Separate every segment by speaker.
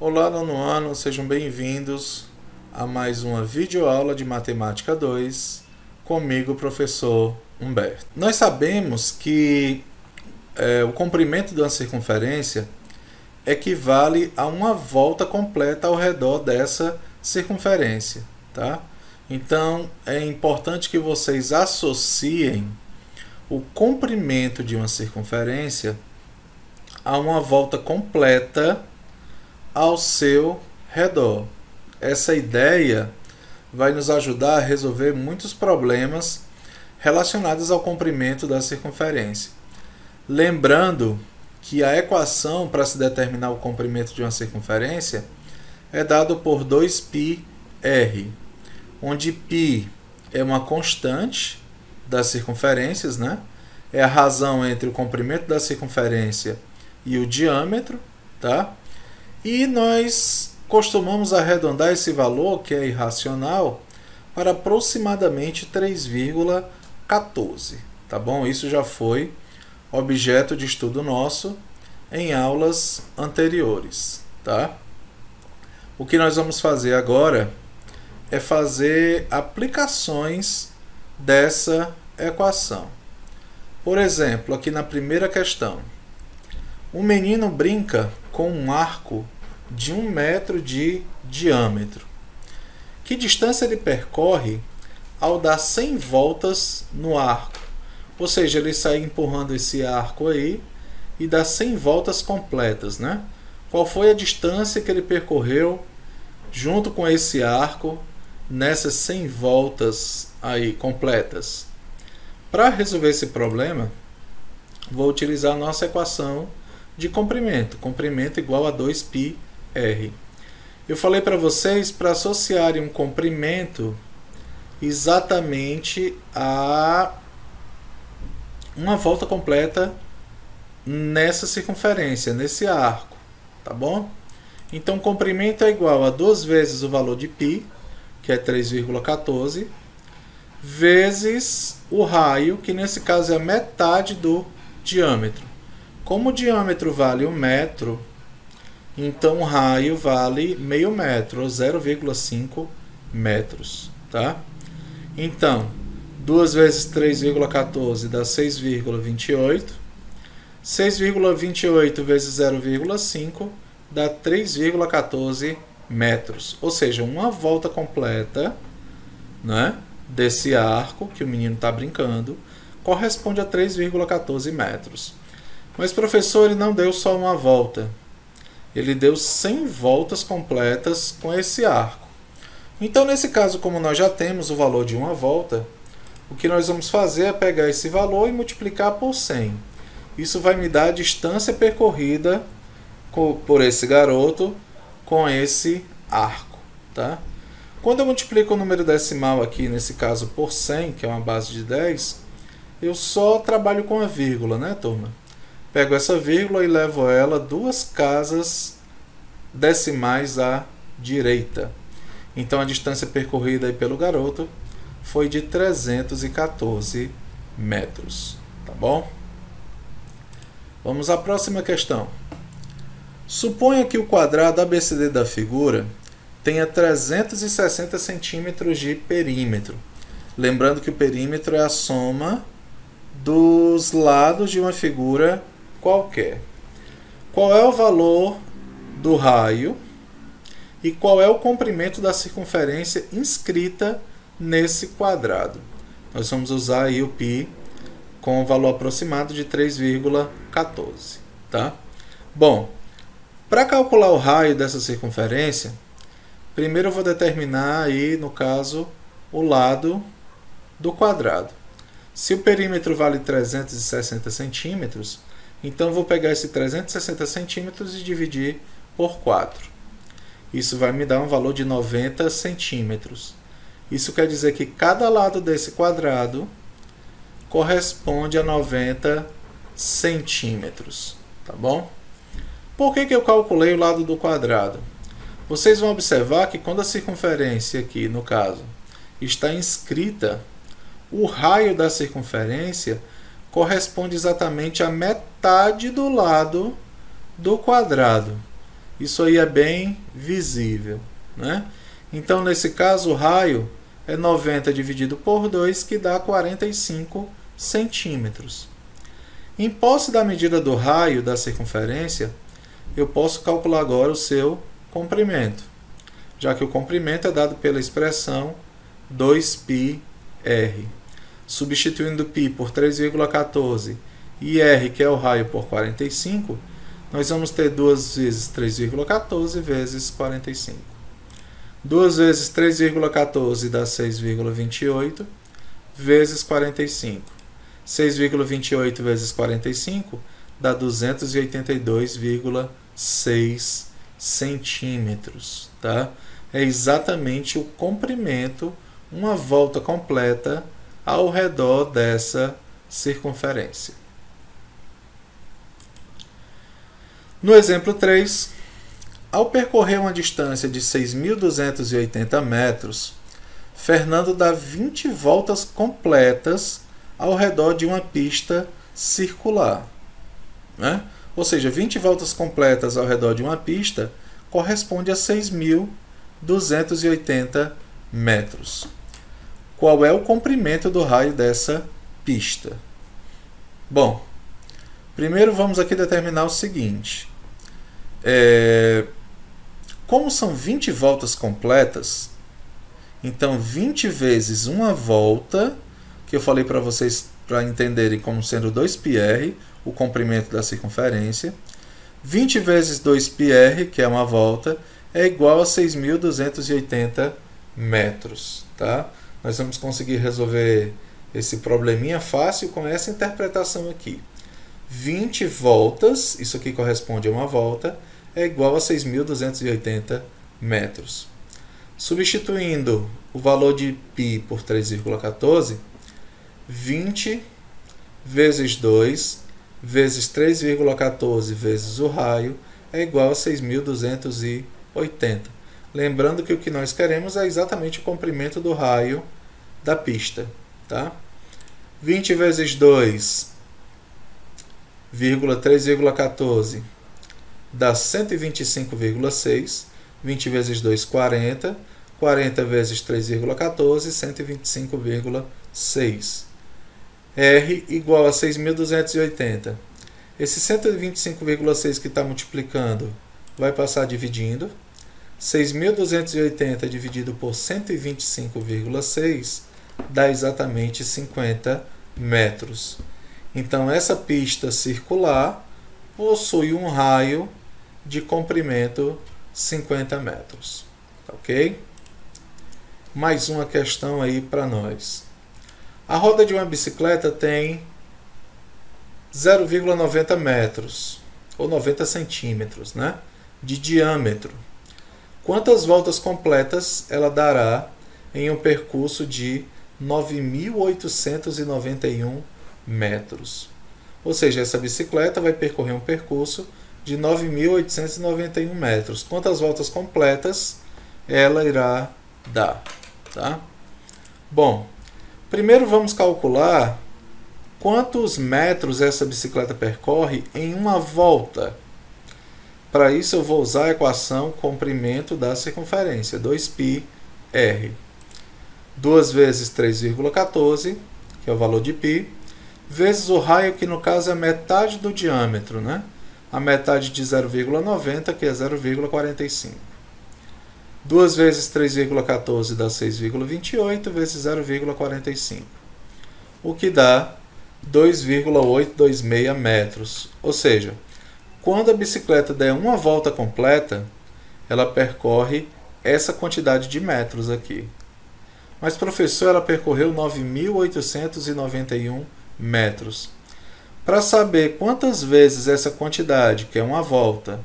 Speaker 1: Olá, nono ano, sejam bem-vindos a mais uma videoaula de Matemática 2, comigo, professor Humberto. Nós sabemos que o comprimento de uma circunferência equivale a uma volta completa ao redor dessa circunferência, tá? Então, é importante que vocês associem o comprimento de uma circunferência a uma volta completa ao seu redor. Essa ideia vai nos ajudar a resolver muitos problemas relacionados ao comprimento da circunferência. Lembrando que a equação para se determinar o comprimento de uma circunferência é dado por 2πr, onde π é uma constante das circunferências, né? É a razão entre o comprimento da circunferência e o diâmetro, tá? E nós costumamos arredondar esse valor, que é irracional, para aproximadamente 3,14, tá bom? Isso já foi objeto de estudo nosso em aulas anteriores, tá? O que nós vamos fazer agora é fazer aplicações dessa equação. Por exemplo, aqui na primeira questão, um menino brinca com um arco de 1 metro de diâmetro. Que distância ele percorre ao dar 100 voltas no arco? Ou seja, ele sai empurrando esse arco aí e dá 100 voltas completas, né? Qual foi a distância que ele percorreu junto com esse arco nessas 100 voltas aí completas? Para resolver esse problema, vou utilizar a nossa equação de comprimento. Comprimento igual a 2πr. Eu falei para vocês para associarem um comprimento exatamente a uma volta completa nessa circunferência, nesse arco, tá bom? Então, comprimento é igual a 2 vezes o valor de π, que é 3,14, vezes o raio, que nesse caso é a metade do diâmetro. Como o diâmetro vale 1 metro, então o raio vale meio metro, ou 0,5 metros, tá? Então, 2 vezes 3,14 dá 6,28. 6,28 vezes 0,5 dá 3,14 metros. Ou seja, uma volta completa, né, desse arco que o menino está brincando corresponde a 3,14 metros. Mas, professor, ele não deu só uma volta. Ele deu 100 voltas completas com esse arco. Então, nesse caso, como nós já temos o valor de uma volta, o que nós vamos fazer é pegar esse valor e multiplicar por 100. Isso vai me dar a distância percorrida por esse garoto com esse arco, tá? Quando eu multiplico o número decimal aqui, nesse caso, por 100, que é uma base de 10, eu só trabalho com a vírgula, né, turma? Pego essa vírgula e levo ela 2 casas decimais à direita. Então, a distância percorrida aí pelo garoto foi de 314 metros. Tá bom? Vamos à próxima questão. Suponha que o quadrado ABCD da figura tenha 360 centímetros de perímetro. Lembrando que o perímetro é a soma dos lados de uma figura qualquer. Qual é o valor do raio e qual é o comprimento da circunferência inscrita nesse quadrado? Nós vamos usar aí o π com o valor aproximado de 3,14, tá? Bom, para calcular o raio dessa circunferência, primeiro eu vou determinar aí, no caso, o lado do quadrado. Se o perímetro vale 360 centímetros, então eu vou pegar esse 360 centímetros e dividir por 4. Isso vai me dar um valor de 90 centímetros. Isso quer dizer que cada lado desse quadrado corresponde a 90 centímetros. Tá bom? Por que eu calculei o lado do quadrado? Vocês vão observar que quando a circunferência aqui, no caso, está inscrita, o raio da circunferência corresponde exatamente à metade do lado do quadrado. Isso aí é bem visível, né? Então, nesse caso, o raio é 90 dividido por 2, que dá 45 centímetros. Em posse da medida do raio da circunferência, eu posso calcular agora o seu comprimento, já que o comprimento é dado pela expressão 2πr. Substituindo π por 3,14 e r, que é o raio, por 45, nós vamos ter 2 vezes 3,14 vezes 45. 2 vezes 3,14 dá 6,28 vezes 45. 6,28 vezes 45 dá 282,6 centímetros. Tá? É exatamente o comprimento, uma volta completa ao redor dessa circunferência. No exemplo 3, ao percorrer uma distância de 6.280 metros, Fernando dá 20 voltas completas ao redor de uma pista circular. Né? Ou seja, 20 voltas completas ao redor de uma pista corresponde a 6.280 metros. Qual é o comprimento do raio dessa pista? Bom, primeiro vamos aqui determinar o seguinte. Como são 20 voltas completas, então 20 vezes uma volta, que eu falei para vocês para entenderem como sendo 2πr, o comprimento da circunferência, 20 vezes 2πr, que é uma volta, é igual a 6.280 metros. Tá? Nós vamos conseguir resolver esse probleminha fácil com essa interpretação aqui. 20 voltas, isso aqui corresponde a uma volta, é igual a 6.280 metros. Substituindo o valor de π por 3,14, 20 vezes 2 vezes 3,14 vezes o raio é igual a 6.280. Lembrando que o que nós queremos é exatamente o comprimento do raio da pista. Tá? 20 vezes 2, 3,14 dá 125,6. 20 vezes 2, 40. 40 vezes 3,14, 125,6. R igual a 6.280. Esse 125,6 que está multiplicando vai passar dividindo. 6.280 dividido por 125,6 dá exatamente 50 metros. Então, essa pista circular possui um raio de comprimento 50 metros. Ok? Mais uma questão aí para nós. A roda de uma bicicleta tem 0,90 metros, ou 90 centímetros, né, de diâmetro. Quantas voltas completas ela dará em um percurso de 9.891 metros? Ou seja, essa bicicleta vai percorrer um percurso de 9.891 metros. Quantas voltas completas ela irá dar? Tá? Bom, primeiro vamos calcular quantos metros essa bicicleta percorre em uma volta. Para isso eu vou usar a equação comprimento da circunferência, 2πr. 2 vezes 3,14, que é o valor de π, vezes o raio, que no caso é metade do diâmetro, né? A metade de 0,90, que é 0,45. 2 vezes 3,14 dá 6,28 vezes 0,45, o que dá 2,826 metros. Ou seja, quando a bicicleta der uma volta completa, ela percorre essa quantidade de metros aqui. Mas, professor, ela percorreu 9.891 metros. Para saber quantas vezes essa quantidade, que é uma volta,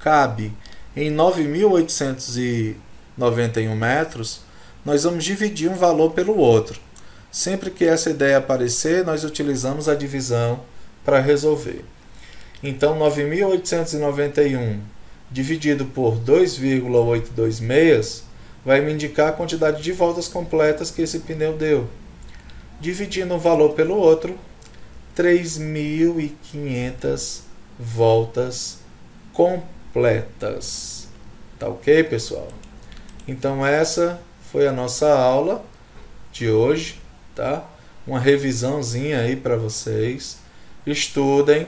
Speaker 1: cabe em 9.891 metros, nós vamos dividir um valor pelo outro. Sempre que essa ideia aparecer, nós utilizamos a divisão para resolver. Então, 9.891 dividido por 2,826 vai me indicar a quantidade de voltas completas que esse pneu deu. Dividindo um valor pelo outro, 3.500 voltas completas. completas. Tá ok, pessoal? Então essa foi a nossa aula de hoje, tá? Uma revisãozinha aí para vocês. Estudem,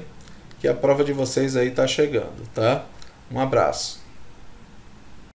Speaker 1: que a prova de vocês aí tá chegando, tá? Um abraço.